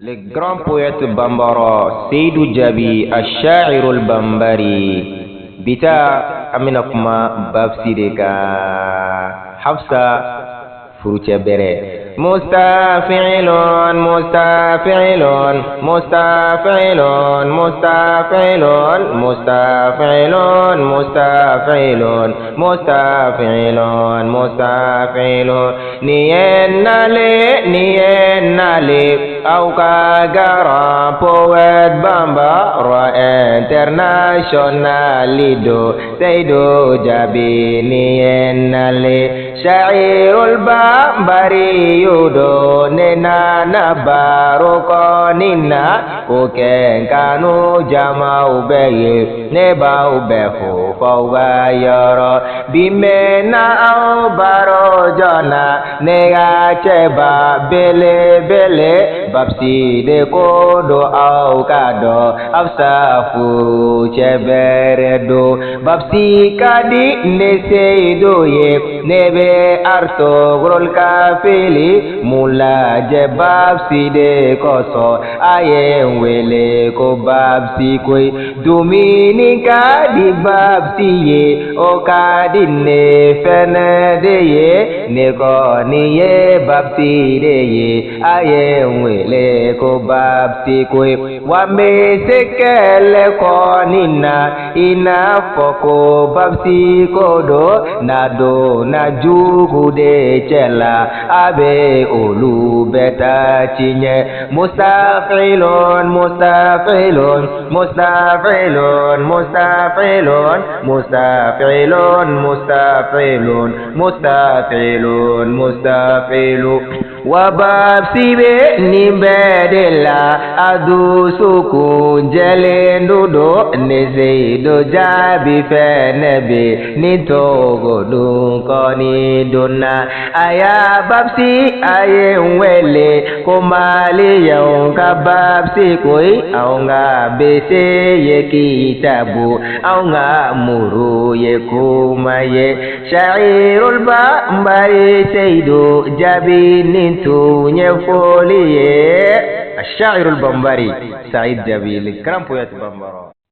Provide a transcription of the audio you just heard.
Le grand poète bambara Seydou Diaby ash-sha'irul bambari bita amina kuma babside ka Hafsa furucɛ bɛrɛ mustafilun mustafilun mustafilun mustafilun mustafilun mustafilun mustafilun mustafilun niyennale aw ka grand poète bambara international do Seydou Diaby niyennale sha'irul bambari yudo nena na baroko nina koken kanu jama ubeye neba ubeho fawga yoro bimena au baro jona nega cheba bele bele babsi de kodo au kado afsa furu chebere do babsi kadi neseido ye nebe arto grol kafili mula je babsi de koso aye wele ko babsi koy dominika di babsi ye o kadi ne fene de ye ne ko ni ye babsi de ye aye wele ko babsi koy wambe sekele ko nina ina foko babsi kodo nado naju gude chela abe olu beta chinye mustafilun mustafilun mustafilun mustafilun mustafilun mustafilun mustafilun mustafilun wababsibe nimbedela adusuku jelendudo Seydou Diaby fenebe nitogo dunkoni donna aya babsi aye wele komali yaunga babsi koi aunga bese ye kitabu aunga muru ye kumaye sha'irul bambari Seydou Diaby nintu nyefoliye ash-sha'irul bambari Seydou Diaby le grand poète bambara.